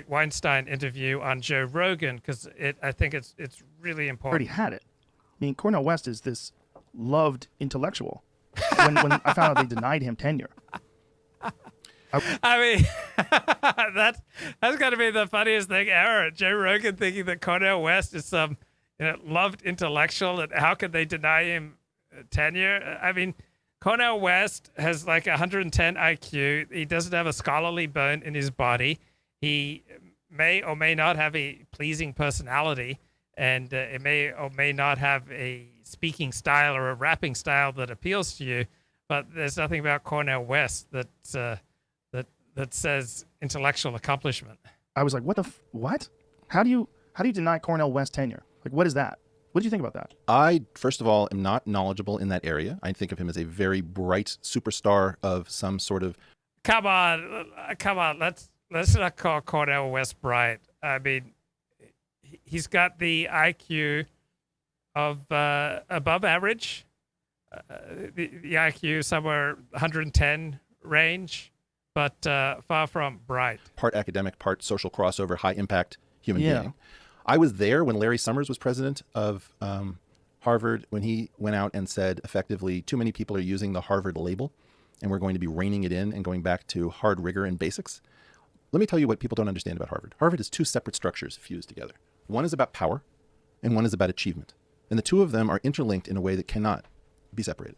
Weinstein interview on Joe Rogan because I think it's really Already important. had it. I mean, Cornel West is this loved intellectual. When I found out they denied him tenure, I mean, that's got to be the funniest thing ever. Joe Rogan thinking that Cornel West is some loved intellectual, and how could they deny him tenure? I mean, Cornel West has like 110 IQ. He doesn't have a scholarly bone in his body. He may or may not have a pleasing personality, and it may or may not have a speaking style or a rapping style that appeals to you. But there's nothing about Cornel West that says intellectual accomplishment. I was like, what? How do you deny Cornel West tenure? Like, what is that? What do you think about that? I, first of all, am not knowledgeable in that area. I think of him as a very bright superstar of some sort of... Come on. Let's not call Cornel West bright. I mean, he's got the IQ of above average. The IQ somewhere 110 range, but far from bright. Part academic, part social crossover, high impact human being. I was there when Larry Summers was president of Harvard, when he went out and said, effectively, too many people are using the Harvard label, and we're going to be reining it in and going back to hard rigor and basics. Let me tell you what people don't understand about Harvard. Harvard is two separate structures fused together. One is about power, and one is about achievement. And the two of them are interlinked in a way that cannot be separated.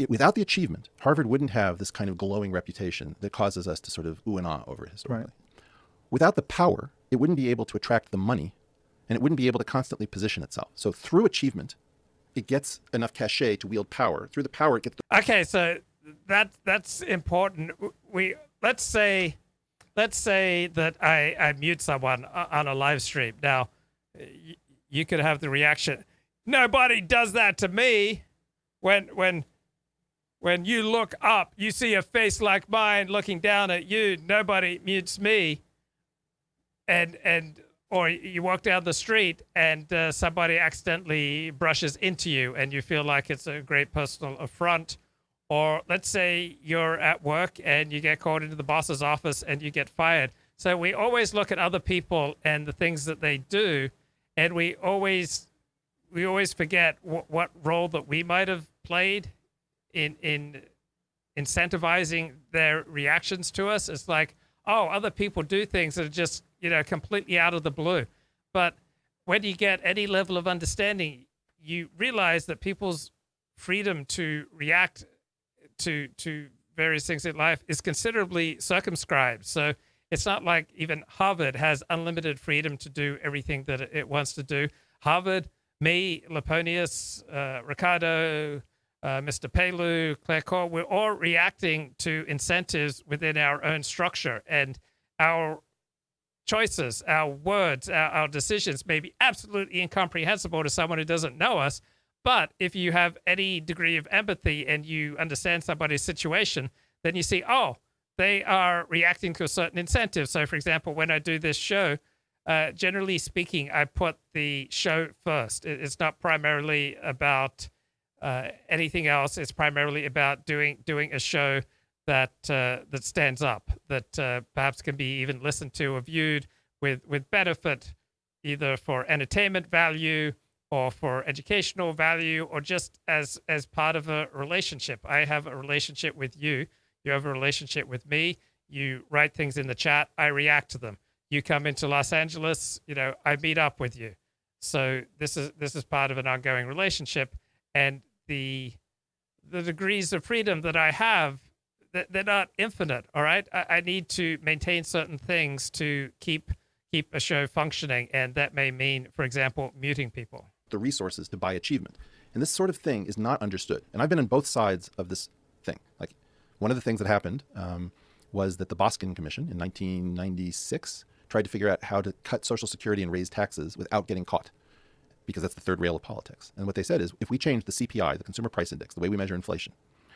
Without the achievement, Harvard wouldn't have this kind of glowing reputation that causes us to sort of ooh and ah over it historically. Right. Without the power, it wouldn't be able to attract the money, and it wouldn't be able to constantly position itself. So through achievement, it gets enough cachet to wield power. Through the power, it gets... Okay, so that's important. Let's say that I mute someone on a live stream. Now, you could have the reaction, nobody does that to me. When you look up, you see a face like mine looking down at you. Nobody mutes me. Or you walk down the street and somebody accidentally brushes into you, and you feel like it's a great personal affront. Or let's say you're at work and you get called into the boss's office and you get fired. So we always look at other people and the things that they do, and we always forget what role that we might have played in incentivizing their reactions to us. It's like, oh, other people do things that are just, completely out of the blue. But when you get any level of understanding, you realize that people's freedom to react to various things in life is considerably circumscribed. So it's not like even Harvard has unlimited freedom to do everything that it wants to do. Harvard, me, Laponius, Ricardo, Mr. Pelu, Claire Khaw, we're all reacting to incentives within our own structure, and our choices, our words, our decisions may be absolutely incomprehensible to someone who doesn't know us. But if you have any degree of empathy and you understand somebody's situation, then you see, oh, they are reacting to a certain incentive. So, for example, when I do this show, generally speaking, I put the show first. It's not primarily about anything else. It's primarily about doing a show that stands up, that perhaps can be even listened to or viewed with benefit, either for entertainment value or for educational value, or just as part of a relationship. I have a relationship with you. You have a relationship with me. You write things in the chat. I react to them. You come into Los Angeles. I meet up with you. So this is part of an ongoing relationship, and the degrees of freedom that I have, they're not infinite. All right, I need to maintain certain things to keep a show functioning, and that may mean, for example, muting people. The resources to buy achievement. And this sort of thing is not understood. And I've been on both sides of this thing. Like, one of the things that happened was that the Boskin Commission in 1996 tried to figure out how to cut Social Security and raise taxes without getting caught, because that's the third rail of politics. And what they said is, if we change the CPI, the Consumer Price Index, the way we measure inflation,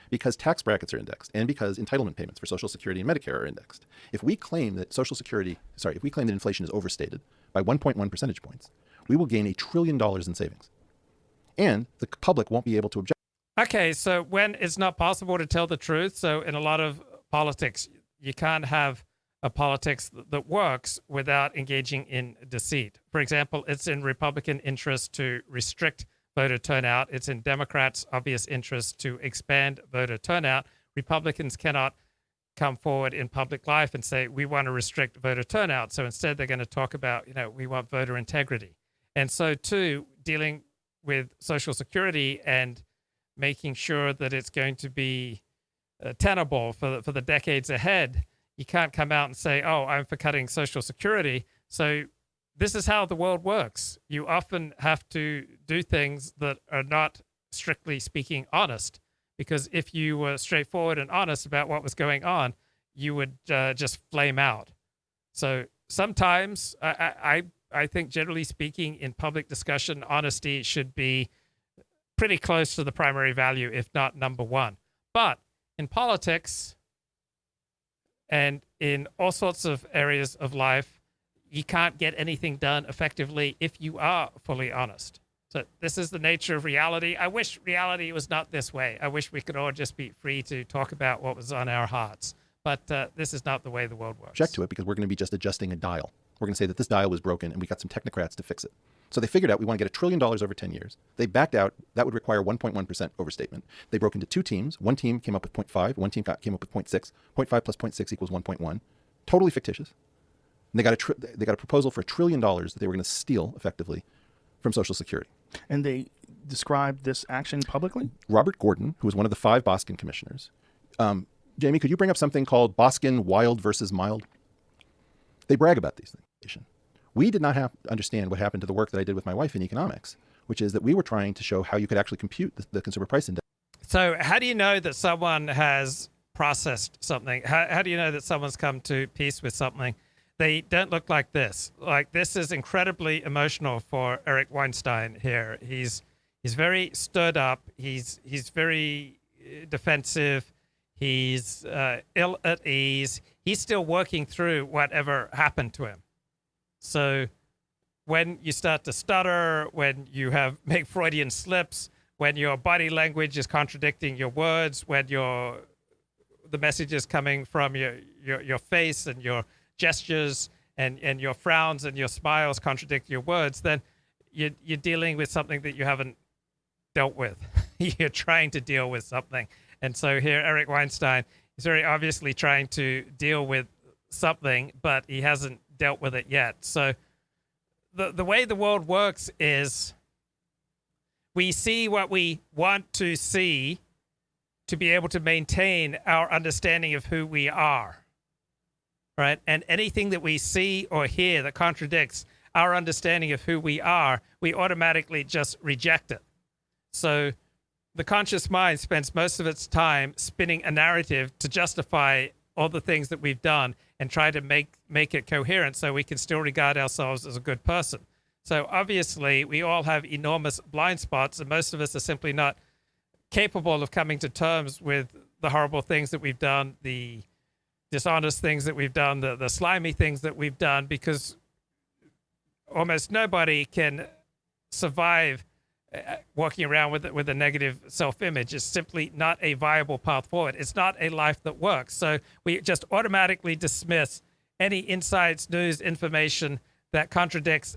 because tax brackets are indexed and because entitlement payments for Social Security and Medicare are indexed, if we claim that inflation is overstated by 1.1 percentage points, we will gain $1 trillion in savings. And the public won't be able to object. Okay, so when it's not possible to tell the truth, so in a lot of politics, you can't have a politics that works without engaging in deceit. For example, it's in Republican interest to restrict voter turnout. It's in Democrats' obvious interest to expand voter turnout. Republicans cannot come forward in public life and say, we want to restrict voter turnout. So instead, they're going to talk about, we want voter integrity. And so, too, dealing with Social Security and making sure that it's going to be tenable for the decades ahead, you can't come out and say, oh, I'm for cutting Social Security. So this is how the world works. You often have to do things that are not, strictly speaking, honest. Because if you were straightforward and honest about what was going on, you would just flame out. So sometimes I think, generally speaking, in public discussion, honesty should be pretty close to the primary value, if not number one. But in politics and in all sorts of areas of life, you can't get anything done effectively if you are fully honest. So this is the nature of reality. I wish reality was not this way. I wish we could all just be free to talk about what was on our hearts. But this is not the way the world works. Object to it because we're going to be just adjusting a dial. We're going to say that this dial was broken and we got some technocrats to fix it. So they figured out we want to get $1 trillion over 10 years. They backed out. That would require 1.1% overstatement. They broke into two teams. One team came up with 0.5. One team came up with 0.6. 0.5 plus 0.6 equals 1.1. Totally fictitious. And they got a proposal for $1 trillion that they were going to steal effectively from Social Security. And they described this action publicly? Robert Gordon, who was one of the 5 Boskin commissioners. Jamie, could you bring up something called Boskin Wild versus Mild? They brag about these things. We did not understand what happened to the work that I did with my wife in economics, which is that we were trying to show how you could actually compute the consumer price index. So how do you know that someone has processed something? How do you know that someone's come to peace with something? They don't look like this. Like, this is incredibly emotional for Eric Weinstein here. He's very stirred up. He's very defensive. He's ill at ease. He's still working through whatever happened to him. So when you start to stutter, when you make Freudian slips, when your body language is contradicting your words, when the message is coming from your face and your gestures and your frowns and your smiles contradict your words, then you're dealing with something that you haven't dealt with. You're trying to deal with something. And so here, Eric Weinstein is very obviously trying to deal with something, but he hasn't dealt with it yet. So the way the world works is we see what we want to see to be able to maintain our understanding of who we are. Right? And anything that we see or hear that contradicts our understanding of who we are, we automatically just reject it. So the conscious mind spends most of its time spinning a narrative to justify all the things that we've done and try to make it coherent so we can still regard ourselves as a good person. So obviously, we all have enormous blind spots, and most of us are simply not capable of coming to terms with the horrible things that we've done, the dishonest things that we've done, the slimy things that we've done, because almost nobody can survive walking around with a negative self-image. It's simply not a viable path forward. It's not a life that works. So we just automatically dismiss any insights, news, information that contradicts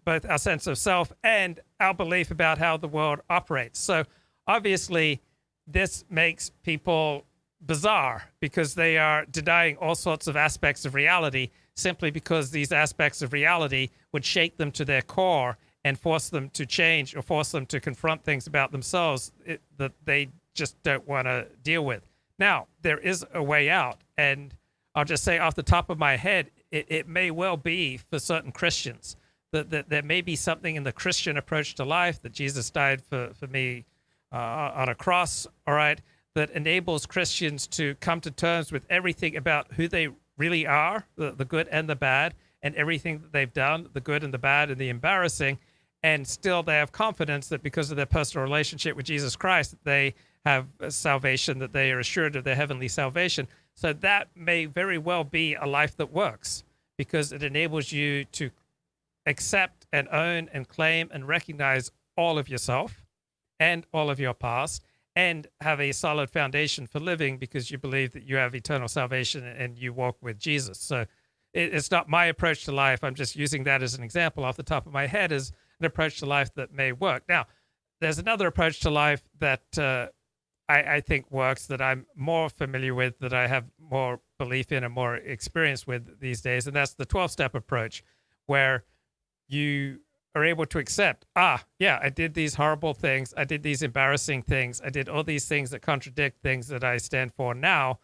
both our sense of self and our belief about how the world operates. So obviously, this makes people bizarre because they are denying all sorts of aspects of reality simply because these aspects of reality would shake them to their core and force them to change or force them to confront things about themselves that they just don't want to deal with. Now, there is a way out, and I'll just say off the top of my head, it may well be for certain Christians that there may be something in the Christian approach to life, that Jesus died for me on a cross, all right, that enables Christians to come to terms with everything about who they really are, the good and the bad, and everything that they've done, the good and the bad and the embarrassing, and still they have confidence that because of their personal relationship with Jesus Christ, they have salvation, that they are assured of their heavenly salvation. So that may very well be a life that works because it enables you to accept and own and claim and recognize all of yourself and all of your past and have a solid foundation for living because you believe that you have eternal salvation and you walk with Jesus. So it's not my approach to life. I'm just using that as an example off the top of my head as an approach to life that may work. Now, there's another approach to life that I think works, that I'm more familiar with, that I have more belief in and more experience with these days, and that's the 12-step approach, where you are able to accept, yeah, I did these horrible things, I did these embarrassing things, I did all these things that contradict things that I stand for now,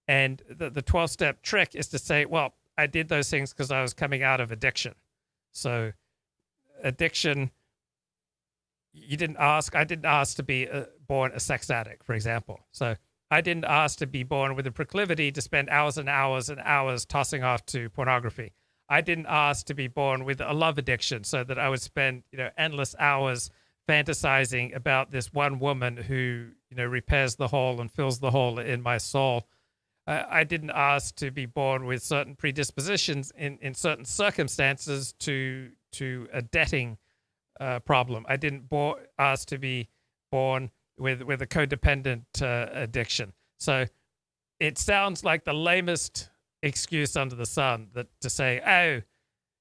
and the 12-step trick is to say, well, I did those things because I was coming out of addiction. So addiction, I didn't ask to be born a sex addict, for example. So I didn't ask to be born with a proclivity to spend hours and hours and hours tossing off to pornography. I didn't ask to be born with a love addiction so that I would spend, endless hours fantasizing about this one woman who, repairs the hole and fills the hole in my soul. I didn't ask to be born with certain predispositions in certain circumstances to a debting problem. I didn't ask to be born with a codependent addiction. So it sounds like the lamest excuse under the sun, that to say,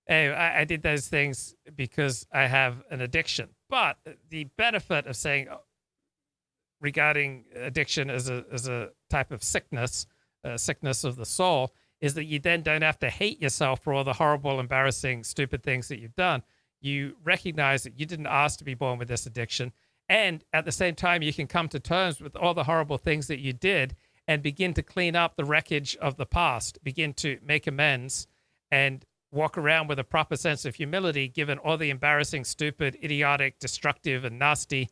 I did those things because I have an addiction. But the benefit of saying regarding addiction as a type of sickness of the soul, is that you then don't have to hate yourself for all the horrible, embarrassing, stupid things that you've done. You recognize that you didn't ask to be born with this addiction. And at the same time, you can come to terms with all the horrible things that you did and begin to clean up the wreckage of the past, begin to make amends, and walk around with a proper sense of humility, given all the embarrassing, stupid, idiotic, destructive, and nasty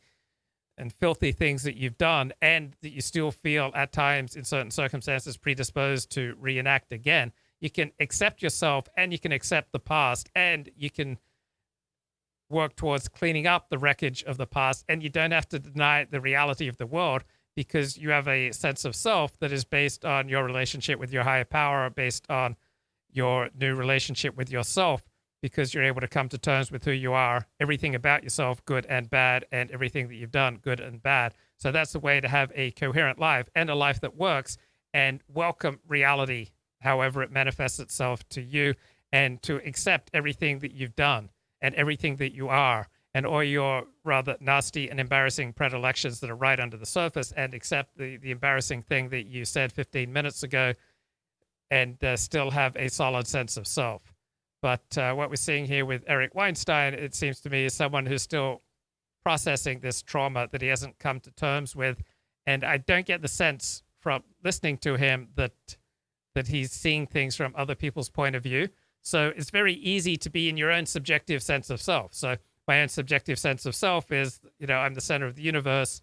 and filthy things that you've done, and that you still feel at times in certain circumstances predisposed to reenact again. You can accept yourself, and you can accept the past, and you can work towards cleaning up the wreckage of the past, and you don't have to deny the reality of the world, because you have a sense of self that is based on your relationship with your higher power, based on your new relationship with yourself, because you're able to come to terms with who you are, everything about yourself, good and bad, and everything that you've done, good and bad. So that's the way to have a coherent life and a life that works, and welcome reality, however it manifests itself to you, and to accept everything that you've done and everything that you are, and all your rather nasty and embarrassing predilections that are right under the surface, and accept the embarrassing thing that you said 15 minutes ago, and still have a solid sense of self. But what we're seeing here with Eric Weinstein, it seems to me, is someone who's still processing this trauma that he hasn't come to terms with. And I don't get the sense from listening to him that he's seeing things from other people's point of view. So it's very easy to be in your own subjective sense of self. So my own subjective sense of self is, I'm the center of the universe,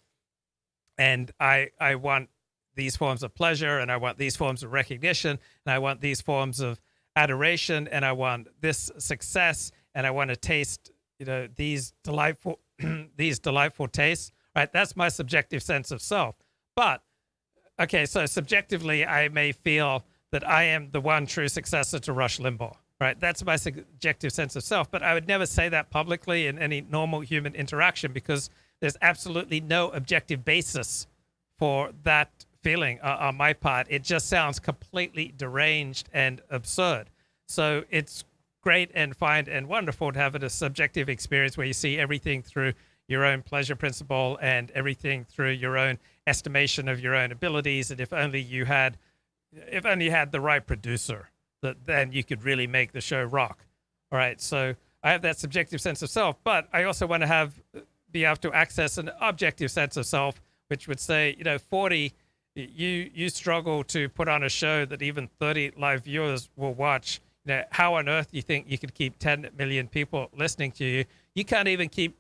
and I want these forms of pleasure, and I want these forms of recognition, and I want these forms of adoration, and I want this success, and I want to taste, these delightful tastes. Right? That's my subjective sense of self. But okay, so subjectively, I may feel that I am the one true successor to Rush Limbaugh. Right, that's my subjective sense of self, but I would never say that publicly in any normal human interaction, because there's absolutely no objective basis for that feeling on my part. It just sounds completely deranged and absurd. So it's great and fine and wonderful to have a subjective experience where you see everything through your own pleasure principle and everything through your own estimation of your own abilities. And if only you had the right producer, that then you could really make the show rock. All right, so I have that subjective sense of self, but I also want to be able to access an objective sense of self, which would say, 40, you struggle to put on a show that even 30 live viewers will watch. How on earth do you think you could keep 10 million people listening to you? You can't even keep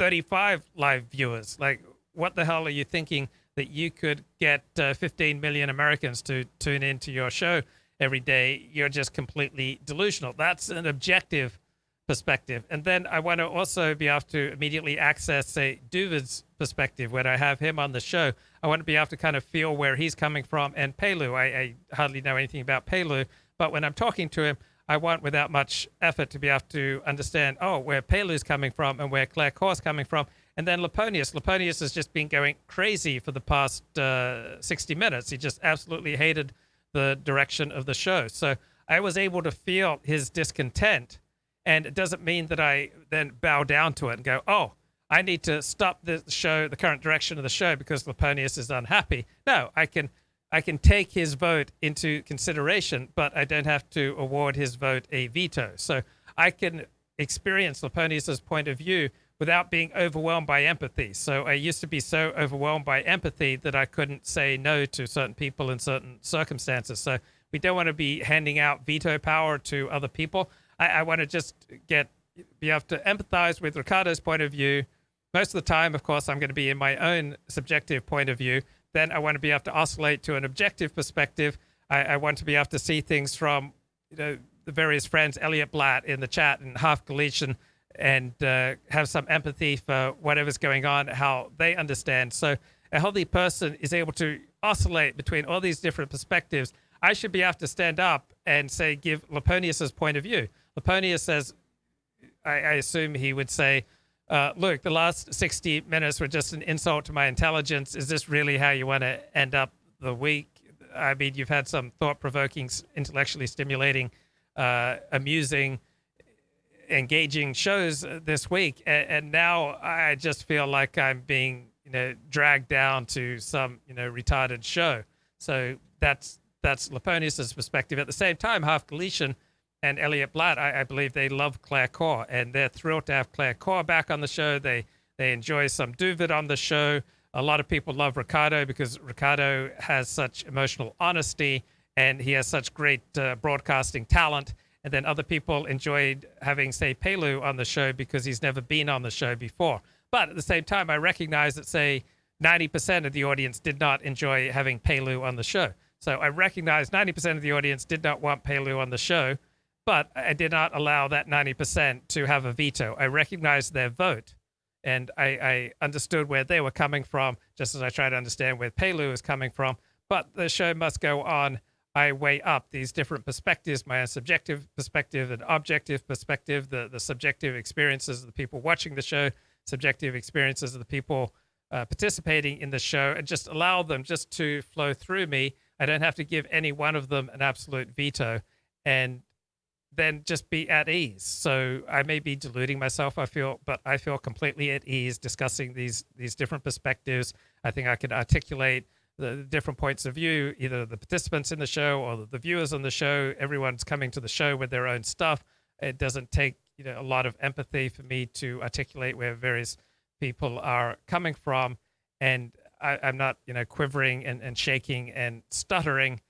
35 live viewers. Like, what the hell are you thinking that you could get 15 million Americans to tune into your show every day? You're just completely delusional. That's an objective perspective. And then I want to also be able to immediately access, say, Doovid's perspective. When I have him on the show, I want to be able to kind of feel where he's coming from. And Pelu, I hardly know anything about Pelu, but when I'm talking to him, I want, without much effort, to be able to understand, where Pelu's coming from and where Claire Khaw's coming from, And then Laponius has just been going crazy for the past 60 minutes. He just absolutely hated the direction of the show. So I was able to feel his discontent. And it doesn't mean that I then bow down to it and go, oh, I need to stop the show, the current direction of the show because Laponius is unhappy. No, I can take his vote into consideration, but I don't have to award his vote a veto. So I can experience Laponius's point of view without being overwhelmed by empathy. So I used to be so overwhelmed by empathy that I couldn't say no to certain people in certain circumstances. So we don't want to be handing out veto power to other people. I want to just be able to empathize with Ricardo's point of view. Most of the time, of course, I'm going to be in my own subjective point of view. Then I want to be able to oscillate to an objective perspective. I want to be able to see things from, the various friends, Elliot Blatt in the chat and half Galician, and have some empathy for whatever's going on, how they understand. So a healthy person is able to oscillate between all these different perspectives. I should be able to stand up and say, give Laponius's point of view. Laponius says, I assume he would say, look, the last 60 minutes were just an insult to my intelligence. Is this really how you want to end up the week? I mean, you've had some thought-provoking, intellectually stimulating, amusing, engaging shows this week, and now I just feel like I'm being, dragged down to some, retarded show. So that's Laponius's perspective. At the same time, half Galician and Elliot Blatt, I believe they love Claire Khaw, and they're thrilled to have Claire Khaw back on the show. They enjoy some Dooovid on the show. A lot of people love Ricardo because Ricardo has such emotional honesty and he has such great broadcasting talent. And then other people enjoyed having, say, Pelu on the show because he's never been on the show before. But at the same time, I recognize that, say, 90% of the audience did not enjoy having Pelu on the show. So I recognize 90% of the audience did not want Pelu on the show, but I did not allow that 90% to have a veto. I recognized their vote, and I understood where they were coming from, just as I try to understand where Pelu is coming from. But the show must go on. I weigh up these different perspectives, my own subjective perspective and objective perspective, the subjective experiences of the people watching the show, subjective experiences of the people participating in the show, and just allow them just to flow through me. I don't have to give any one of them an absolute veto, and then just be at ease. So I may be deluding myself, but I feel completely at ease discussing these different perspectives. I think I can articulate the different points of view, either the participants in the show or the viewers on the show. Everyone's coming to the show with their own stuff. It doesn't take a lot of empathy for me to articulate where various people are coming from, and I'm not quivering and shaking and stuttering,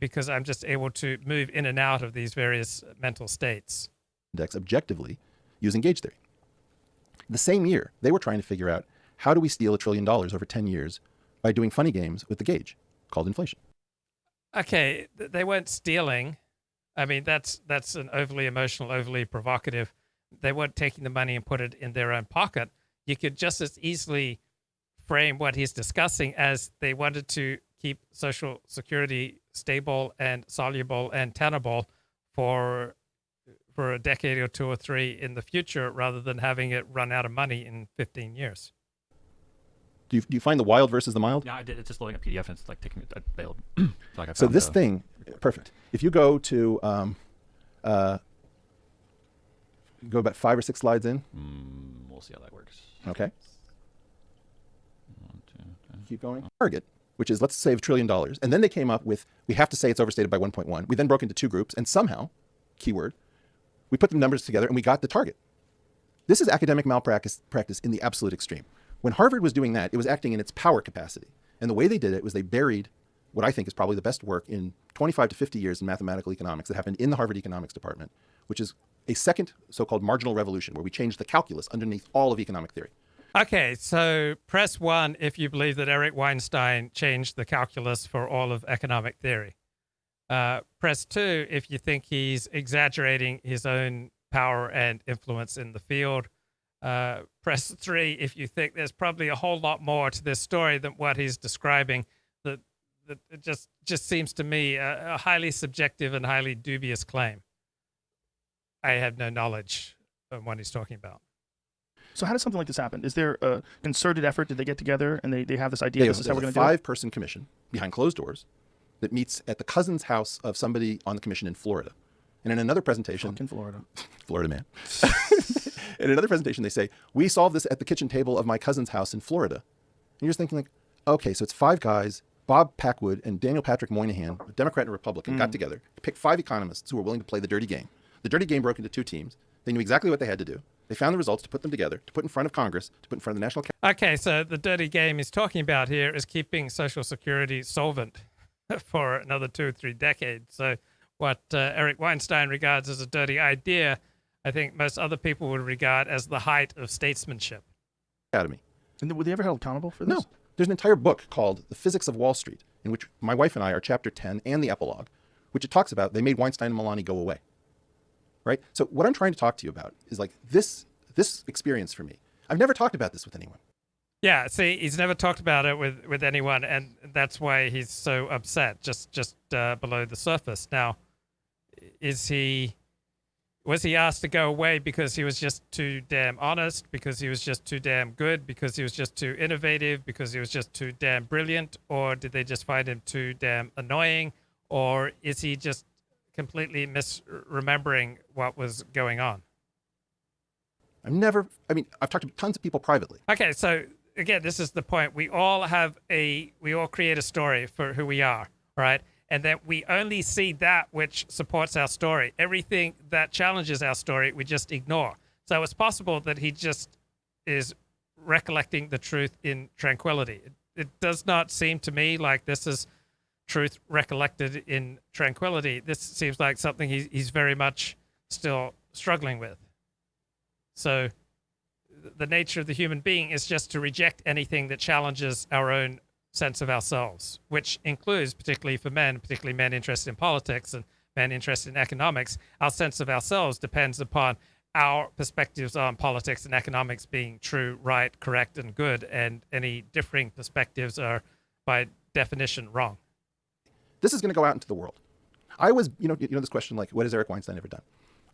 because I'm just able to move in and out of these various mental states. Index objectively using gauge theory. The same year, they were trying to figure out, how do we steal $1 trillion over 10 years by doing funny games with the gauge called inflation? Okay, they weren't stealing. I mean, that's an overly emotional, overly provocative. They weren't taking the money and put it in their own pocket. You could just as easily frame what he's discussing as they wanted to keep Social Security stable and soluble and tenable for a decade or two or three in the future, rather than having it run out of money in 15 years. Do you find the wild versus the mild? Yeah, I did. It's just loading a PDF and it's like taking it. I failed. So this thing, perfect. If you go to go about 5 or 6 slides in. We'll see how that works. Okay. 1, 2, 3. Keep going. Target, which is let's save $1 trillion. And then they came up with, we have to say it's overstated by 1.1. We then broke into 2 groups, and somehow, keyword, we put the numbers together and we got the target. This is academic malpractice in the absolute extreme. When Harvard was doing that, it was acting in its power capacity. And the way they did it was they buried what I think is probably the best work in 25 to 50 years in mathematical economics that happened in the Harvard economics department, which is a second so-called marginal revolution, where we changed the calculus underneath all of economic theory. Okay, so press 1 if you believe that Eric Weinstein changed the calculus for all of economic theory. Press 2 if you think he's exaggerating his own power and influence in the field. Press 3 if you think there's probably a whole lot more to this story than what he's describing. That it just seems to me a highly subjective and highly dubious claim. I have no knowledge of what he's talking about. So how does something like this happen? Is there a concerted effort? Did they get together and they have this idea? This is how we're going to do it? 5-person commission behind closed doors that meets at the cousin's house of somebody on the commission in Florida. And in another presentation, Fucking Florida. Florida man. In another presentation, they say, we solved this at the kitchen table of my cousin's house in Florida. And you're just thinking like, okay, so it's 5 guys, Bob Packwood and Daniel Patrick Moynihan, a Democrat and a Republican, got together, picked 5 economists who were willing to play the dirty game. The dirty game broke into 2 teams. They knew exactly what they had to do. They found the results to put them together, to put in front of Congress, to put in front of the National Okay, so the dirty game he's talking about here is keeping Social Security solvent for another 2 or 3 decades. So what Eric Weinstein regards as a dirty idea, I think most other people would regard as the height of statesmanship. Academy. And were they ever held accountable for this? No. There's an entire book called The Physics of Wall Street, in which my wife and I are chapter 10 and the epilogue, which it talks about they made Weinstein and Milani go away. Right? So what I'm trying to talk to you about is like this experience for me. I've never talked about this with anyone. Yeah, see, he's never talked about it with anyone, and that's why he's so upset, just below the surface. Now, was he asked to go away because he was just too damn honest, because he was just too damn good, because he was just too innovative, because he was just too damn brilliant, or did they just find him too damn annoying, or is he just completely misremembering what was going on? I've talked to tons of people privately. Okay, so again, this is the point. We all create a story for who we are, right? And then we only see that which supports our story. Everything that challenges our story, we just ignore. So it's possible that he just is recollecting the truth in tranquility. It does not seem to me like this is truth recollected in tranquility. This seems like something he's very much still struggling with. So the nature of the human being is just to reject anything that challenges our own sense of ourselves, which includes, particularly for men, particularly men interested in politics and men interested in economics, our sense of ourselves depends upon our perspectives on politics and economics being true, right, correct, and good, and any differing perspectives are, by definition, wrong. This is going to go out into the world. I was, you know this question, like, what has Eric Weinstein ever done?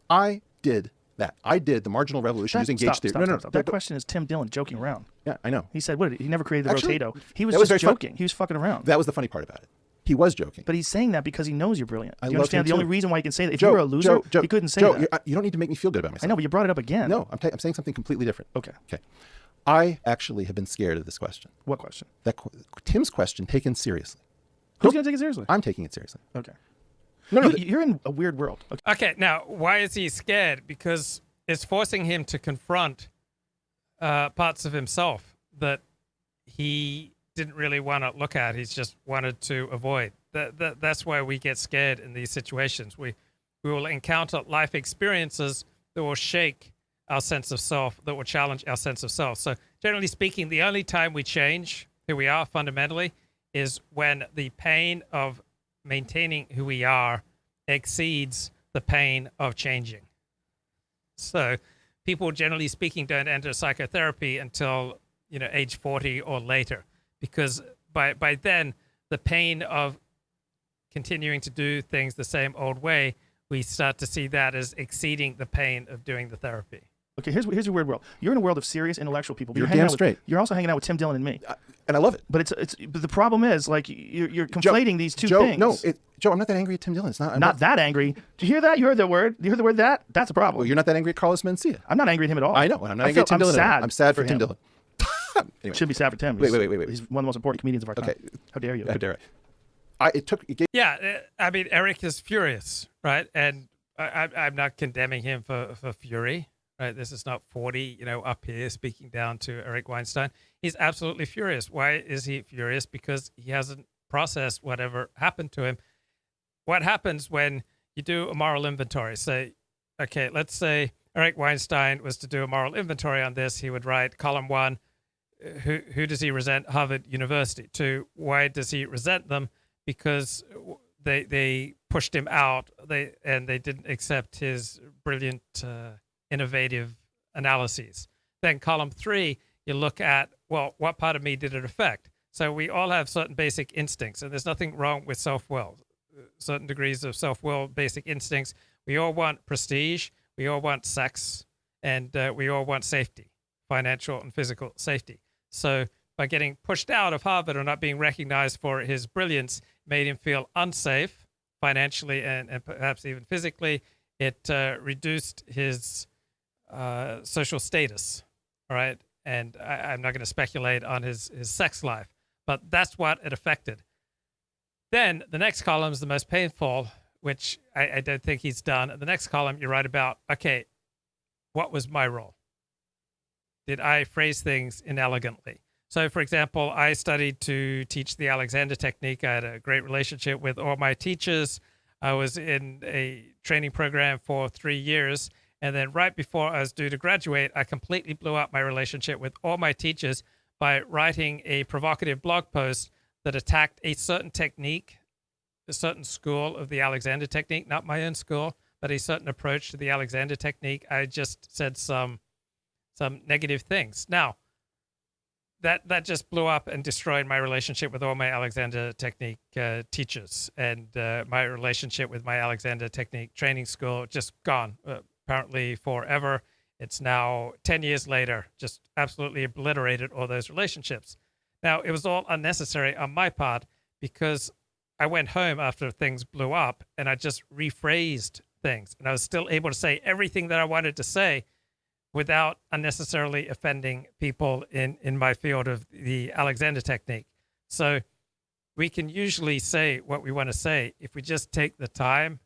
I did that. I did the marginal revolution using gauge theory. Stop. That question is Tim Dillon joking around. Yeah, I know. He said, "What? He never created the Actually, rotato. He was that was just very joking. fun. He was fucking around." That was the funny part about it. He was joking. But he's saying that because he knows you're brilliant. I Do you love understand? him The only too. reason why he can say that, if you were a loser, he couldn't say that. You don't need to make me feel good about myself. I know, but you brought it up again. No, I'm saying something completely different. Okay. I actually have been scared of this question. What question? Tim's question taken seriously. Who's going to take it seriously? I'm taking it seriously. Okay. No. You're in a weird world. Okay, now, why is he scared? Because it's forcing him to confront parts of himself that he didn't really want to look at. He's just wanted to avoid. That's why we get scared in these situations. We will encounter life experiences that will shake our sense of self, that will challenge our sense of self. So generally speaking, the only time we change who we are fundamentally is when the pain of maintaining who we are exceeds the pain of changing. So people, generally speaking, don't enter psychotherapy until, age 40 or later, because by then the pain of continuing to do things the same old way, we start to see that as exceeding the pain of doing the therapy. Okay, here's your weird world. You're in a world of serious intellectual people. But You're hanging damn out straight. You're also hanging out with Tim Dillon and me. And I love it. But but the problem is, like, you're conflating these two things. No, Joe, I'm not that angry at Tim Dillon. It's not. I'm not that angry. Did you hear that? You heard the word. You heard the word that? That's a problem. Well, you're not that angry at Carlos Mencia. I'm not angry at him at all. I know, and I'm not angry at Tim Dillon. I'm sad for Tim Dillon. Anyway. Should be sad for Tim. Wait. He's one of the most important comedians of our time. Okay. How dare you? How dare I? I mean, Eric is furious, right? And I'm not condemning him for fury, right? This is not 40, up here speaking down to Eric Weinstein. He's absolutely furious. Why is he furious? Because he hasn't processed whatever happened to him. What happens when you do a moral inventory? Say, okay, let's say Eric Weinstein was to do a moral inventory on this. He would write column 1, who does he resent Harvard University? 2, why does he resent them? Because they pushed him out, and they didn't accept his brilliant, innovative analyses. Then column 3, you look at, well, what part of me did it affect? So we all have certain basic instincts, and there's nothing wrong with self-will. Certain degrees of self-will, basic instincts. We all want prestige, we all want sex, and we all want safety financial and physical safety. So by getting pushed out of Harvard or not being recognized for his brilliance made him feel unsafe financially and perhaps even physically. It reduced his social status, all right? And I'm not going to speculate on his sex life, but that's what it affected. Then the next column is the most painful, which I don't think he's done. The next column, you write about, okay, what was my role? Did I phrase things inelegantly? So, for example, I studied to teach the Alexander technique. I had a great relationship with all my teachers. I was in a training program for 3 years. And then right before I was due to graduate, I completely blew up my relationship with all my teachers by writing a provocative blog post that attacked a certain technique, a certain school of the Alexander technique, not my own school, but a certain approach to the Alexander technique. I just said some negative things. Now, that just blew up and destroyed my relationship with all my Alexander technique teachers, and my relationship with my Alexander technique training school just gone, apparently forever. It's now 10 years later, just absolutely obliterated all those relationships. Now, it was all unnecessary on my part because I went home after things blew up and I just rephrased things, and I was still able to say everything that I wanted to say without unnecessarily offending people in my field of the Alexander technique. So we can usually say what we want to say if we just take the time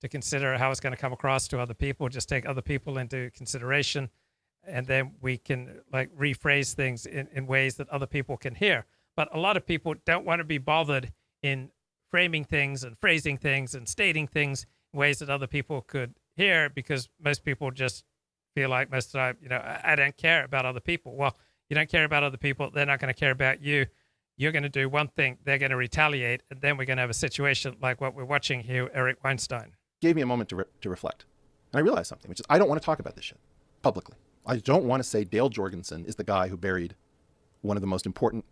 to consider how it's going to come across to other people, just take other people into consideration, and then we can like rephrase things in ways that other people can hear. But a lot of people don't want to be bothered in framing things and phrasing things and stating things in ways that other people could hear, because most people just feel like most of the time, I don't care about other people. Well, you don't care about other people, they're not going to care about you. You're going to do one thing, they're going to retaliate, and then we're going to have a situation like what we're watching here, Eric Weinstein. Gave me a moment to reflect. And I realized something, which is I don't want to talk about this shit publicly. I don't want to say Dale Jorgensen is the guy who buried one of the most important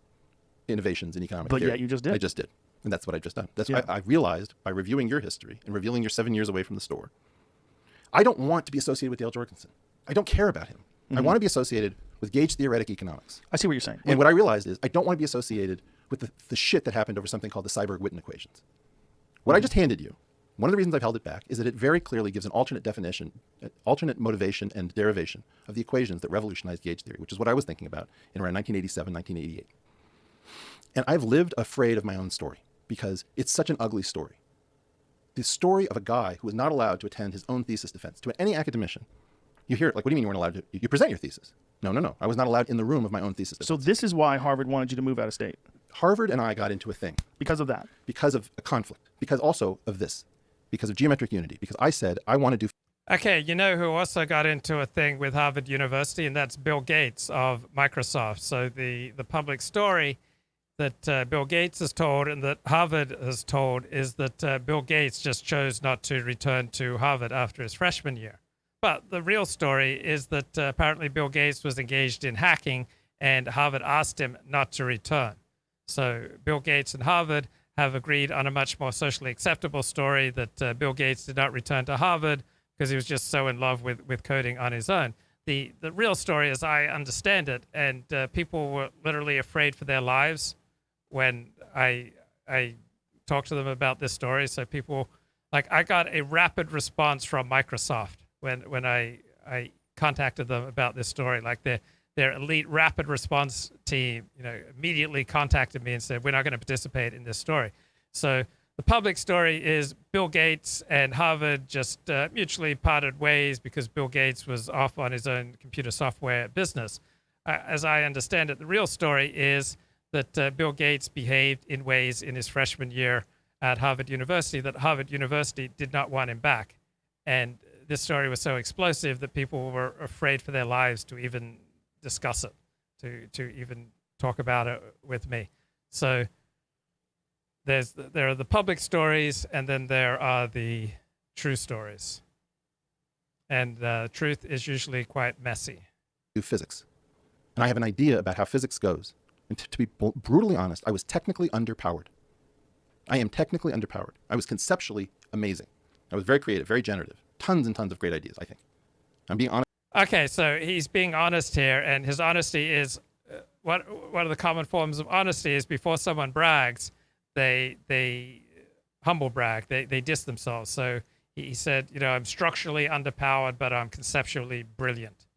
innovations in economic theory. But yeah, you just did. I just did. And that's what I've just done. That's Yeah. I realized by reviewing your history and revealing you're 7 years away from the store, I don't want to be associated with Dale Jorgensen. I don't care about him. I want to be associated with gauge theoretic economics. I see what you're saying. And what I realized is I don't want to be associated with the shit that happened over something called the Seiberg-Witten equations. What I just handed you, one of the reasons I've held it back is that it very clearly gives an alternate definition, alternate motivation and derivation of the equations that revolutionized gauge theory, which is what I was thinking about in around 1987, 1988. And I've lived afraid of my own story because it's such an ugly story. The story of a guy who was not allowed to attend his own thesis defense. To any academician, you hear it like, what do you mean you weren't allowed to? You present your thesis. No. I was not allowed in the room of my own thesis defense. So this is why Harvard wanted you to move out of state. Harvard and I got into a thing. Because of that. Because of a conflict. Because also of this. Because of geometric unity. Because I said, I want to do... Okay, you know who also got into a thing with Harvard University, and that's Bill Gates of Microsoft. So the public story that Bill Gates has told and that Harvard has told is that Bill Gates just chose not to return to Harvard after his freshman year. But the real story is that apparently Bill Gates was engaged in hacking and Harvard asked him not to return. So Bill Gates and Harvard have agreed on a much more socially acceptable story that Bill Gates did not return to Harvard because he was just so in love with coding on his own. The real story, as I understand it, and people were literally afraid for their lives when I talked to them about this story. So people, like, I got a rapid response from Microsoft when I contacted them about this story. Like their elite rapid response team, immediately contacted me and said, we're not going to participate in this story. So the public story is Bill Gates and Harvard just mutually parted ways because Bill Gates was off on his own computer software business. As I understand it, the real story is that Bill Gates behaved in ways in his freshman year at Harvard University that Harvard University did not want him back. And this story was so explosive that people were afraid for their lives to even discuss it, to even talk about it with me. So there are the public stories, and then there are the true stories. And truth is usually quite messy. Do physics. And I have an idea about how physics goes. And to be brutally honest, I was technically underpowered. I am technically underpowered. I was conceptually amazing. I was very creative, very generative. Tons and tons of great ideas, I think. I'm being honest. Okay, so he's being honest here, and his honesty is one of the common forms of honesty is before someone brags, they humble brag, they diss themselves. So he said, I'm structurally underpowered, but I'm conceptually brilliant.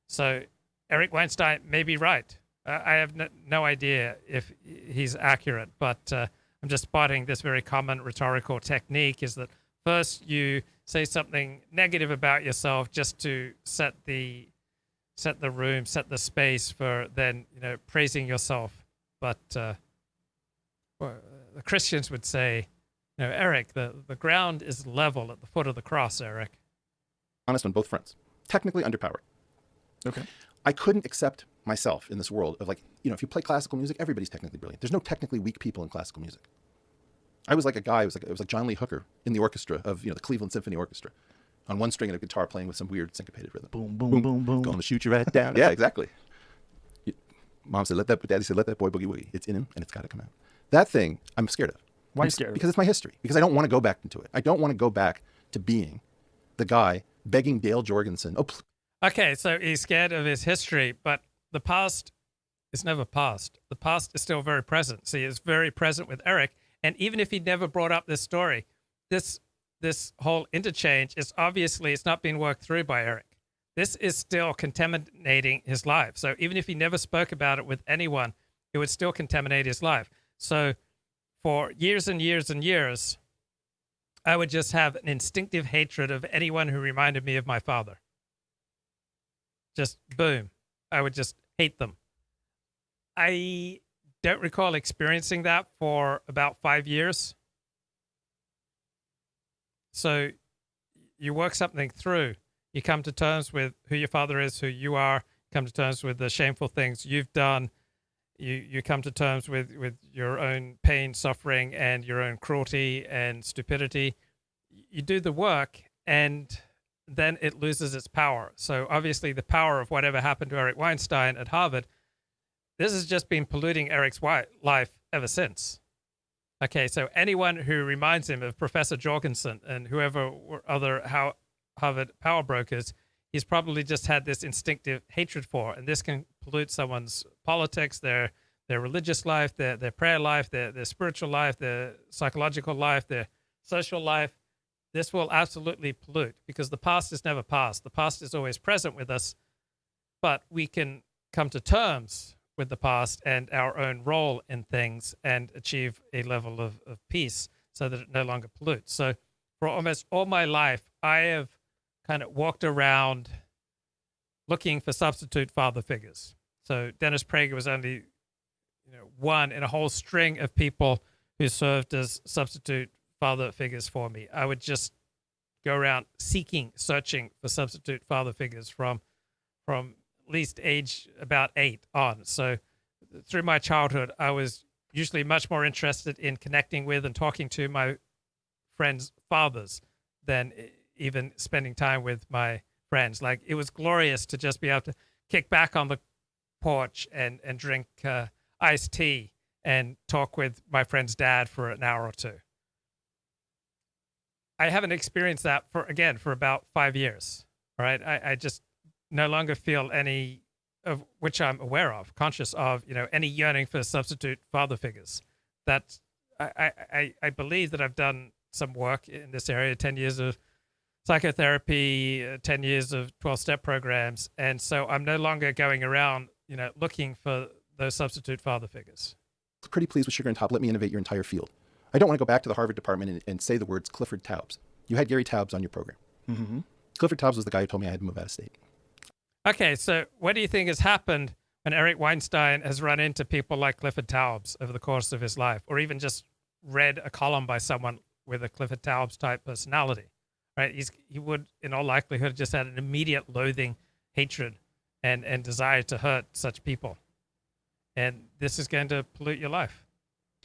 So Eric Weinstein may be right. I have no idea if he's accurate, but I'm just spotting this very common rhetorical technique is that first you say something negative about yourself just to set the room, set the space for then, praising yourself. But well, the Christians would say, Eric, the ground is level at the foot of the cross, Eric. Honest on both fronts. Technically underpowered. Okay. I couldn't accept myself in this world of if you play classical music, everybody's technically brilliant. There's no technically weak people in classical music. I was like a guy, it was like John Lee Hooker in the orchestra of, the Cleveland Symphony Orchestra on one string and a guitar playing with some weird syncopated rhythm. Boom, boom, boom, boom. Gonna shoot you right down. Yeah, exactly. Mom said, Daddy said, let that boy boogie woogie. It's in him and it's got to come out. That thing I'm scared of. Why are you scared? Because it's my history. Because I don't want to go back into it. I don't want to go back to being the guy begging Dale Jorgensen. Okay, so he's scared of his history, but the past is never past. The past is still very present. See, it's very present with Eric. And even if he never brought up this story, this whole interchange is obviously, it's not being worked through by Eric. This is still contaminating his life. So even if he never spoke about it with anyone, it would still contaminate his life. So for years and years and years, I would just have an instinctive hatred of anyone who reminded me of my father. Just boom. I would just hate them. I don't recall experiencing that for about 5 years. So you work something through. You come to terms with who your father is, who you are, come to terms with the shameful things you've done. You come to terms with your own pain, suffering, and your own cruelty and stupidity. You do the work, and then it loses its power. So obviously the power of whatever happened to Eric Weinstein at Harvard, this has just been polluting Eric's life ever since. Okay, so anyone who reminds him of Professor Jorgensen and whoever were other Harvard power brokers, he's probably just had this instinctive hatred for, and this can pollute someone's politics, their religious life, their prayer life, their spiritual life, their psychological life, their social life. This will absolutely pollute because the past is never past. The past is always present with us, but we can come to terms with the past and our own role in things and achieve a level of peace so that it no longer pollutes. So for almost all my life, I have kind of walked around looking for substitute father figures. So Dennis Prager was only one in a whole string of people who served as substitute father figures for me. I would just go around searching for substitute father figures from at least age about 8 on. So through my childhood, I was usually much more interested in connecting with and talking to my friends' fathers than even spending time with my friends. Like, it was glorious to just be able to kick back on the porch and drink iced tea and talk with my friend's dad for an hour or two. I haven't experienced that for about 5 years. All right. I just no longer feel any of which I'm aware of, conscious of, any yearning for substitute father figures. That I believe that I've done some work in this area, 10 years of psychotherapy, 10 years of 12-step programs. And so I'm no longer going around, looking for those substitute father figures. Pretty pleased with Sugar and Top. Let me innovate your entire field. I don't want to go back to the Harvard department and say the words Clifford Taubes. You had Gary Taubes on your program. Mm-hmm. Clifford Taubes was the guy who told me I had to move out of state. Okay, so what do you think has happened when Eric Weinstein has run into people like Clifford Taubes over the course of his life, or even just read a column by someone with a Clifford Taubes type personality? Right? He would, in all likelihood, just had an immediate loathing, hatred, and desire to hurt such people. And this is going to pollute your life.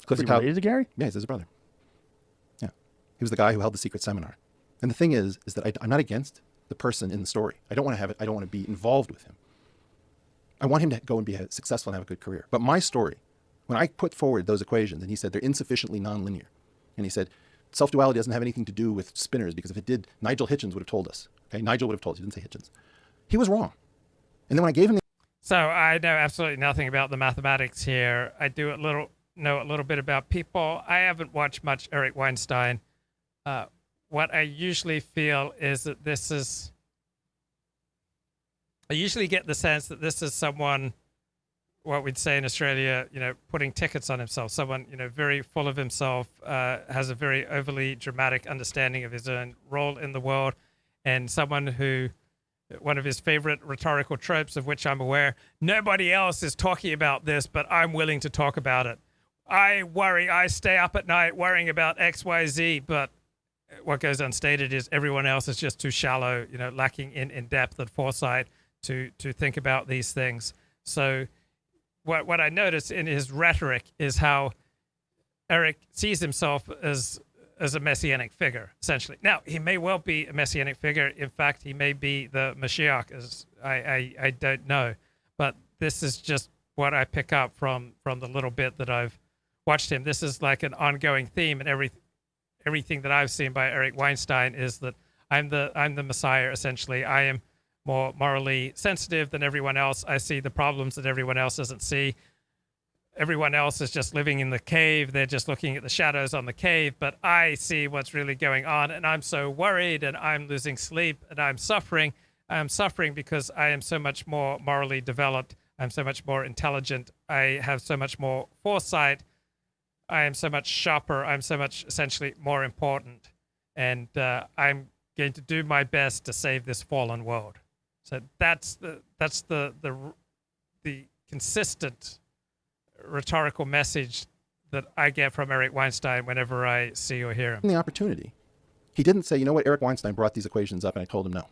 Clifford Is he related to Gary? Yeah, he's his brother. Yeah. He was the guy who held the secret seminar. And the thing is that I'm not against the person in the story. I don't want to be involved with him. I want him to go and be successful and have a good career. But my story, when I put forward those equations, and he said they're insufficiently nonlinear, and he said self-duality doesn't have anything to do with spinners, because if it did, Nigel Hitchens would have told us. Okay, Nigel would have told us. He didn't say Hitchens. he was wrong. And then when I gave him the So I know absolutely nothing about the mathematics here. I do know a little bit about people. I haven't watched much Eric Weinstein. What I usually feel is that I usually get the sense that this is someone, what we'd say in Australia, putting tickets on himself. Someone, very full of himself, has a very overly dramatic understanding of his own role in the world, and someone who, one of his favorite rhetorical tropes of which I'm aware, nobody else is talking about this, but I'm willing to talk about it. I stay up at night worrying about X, Y, Z, but what goes unstated is everyone else is just too shallow, lacking in depth and foresight to think about these things. So what I notice in his rhetoric is how Eric sees himself as a messianic figure, essentially. Now, he may well be a messianic figure. In fact, he may be the Mashiach, as I don't know. But this is just what I pick up from the little bit that I've watched him. This is like an ongoing theme, and everything that I've seen by Eric Weinstein is that I'm the Messiah, essentially. I am more morally sensitive than everyone else. I see the problems that everyone else doesn't see. Everyone else is just living in the cave. They're just looking at the shadows on the cave, but I see what's really going on, and I'm so worried, and I'm losing sleep, and I'm suffering. I'm suffering because I am so much more morally developed. I'm so much more intelligent. I have so much more foresight. I am so much sharper. I'm so much essentially more important, and I'm going to do my best to save this fallen world. So that's the consistent rhetorical message that I get from Eric Weinstein whenever I see or hear him. the opportunity, he didn't say, you know what, Eric Weinstein brought these equations up and I told him no.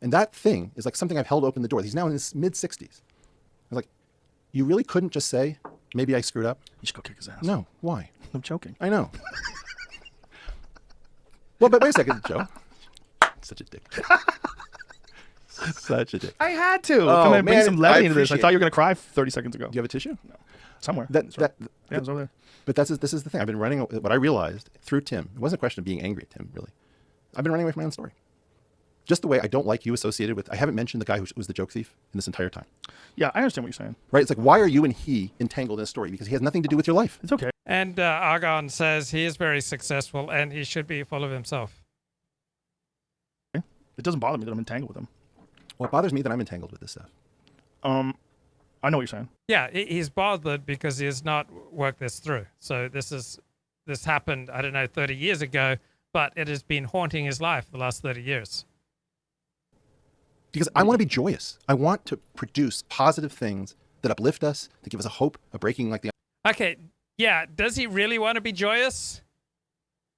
And that thing is like something I've held open the door. He's now in his mid-60s. I was like, you really couldn't just say, maybe I screwed up? You should go kick his ass. No. Why? I'm joking. I know. Well, but wait a second, Joe. Such a dick. Such a dick. I had to. Oh, Come and bring man, some levity I into this. I appreciate thought you were going to cry 30 seconds ago. Do you have a tissue? No. Somewhere. Yeah, it's over there. But this is the thing. I've been running. What I realized through Tim, it wasn't a question of being angry at Tim, really. I've been running away from my own story. Just the way I don't like you associated with. I haven't mentioned the guy who was the joke thief in this entire time. Yeah, I understand what you're saying. Right? It's like, why are you and he entangled in a story? Because he has nothing to do with your life. It's okay. And Argon says he is very successful and he should be full of himself. It doesn't bother me that I'm entangled with him. Well, it bothers me that I'm entangled with this stuff. I know what you're saying. Yeah, he's bothered because he has not worked this through. So this happened, I don't know, 30 years ago, but it has been haunting his life the last 30 years. Because I want to be joyous. I want to produce positive things that uplift us, that give us a hope of breaking like the... Okay, yeah, does he really want to be joyous?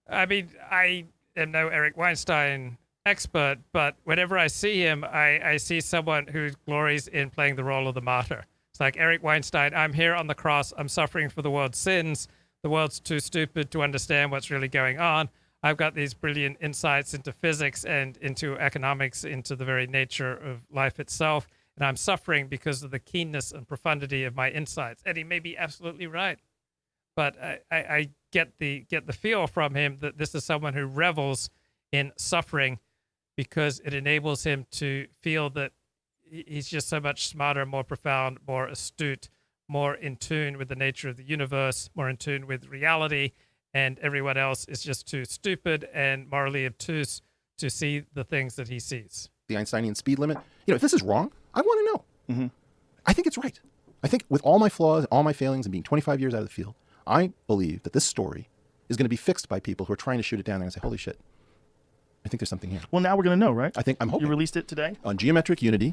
I mean, I am no Eric Weinstein expert, but whenever I see him, I see someone who glories in playing the role of the martyr. It's like, Eric Weinstein, I'm here on the cross, I'm suffering for the world's sins, the world's too stupid to understand what's really going on. I've got these brilliant insights into physics and into economics, into the very nature of life itself, and I'm suffering because of the keenness and profundity of my insights. And he may be absolutely right, but I get the feel from him that this is someone who revels in suffering because it enables him to feel that he's just so much smarter, more profound, more astute, more in tune with the nature of the universe, more in tune with reality, and everyone else is just too stupid and morally obtuse to see the things that he sees. The Einsteinian speed limit. You know, if this is wrong, I want to know. Mm-hmm. I think it's right. I think with all my flaws, all my failings, and being 25 years out of the field, I believe that this story is going to be fixed by people who are trying to shoot it down there and say, holy shit, I think there's something here. Well, now we're going to know, right? I'm hoping. You released it today? On geometric unity,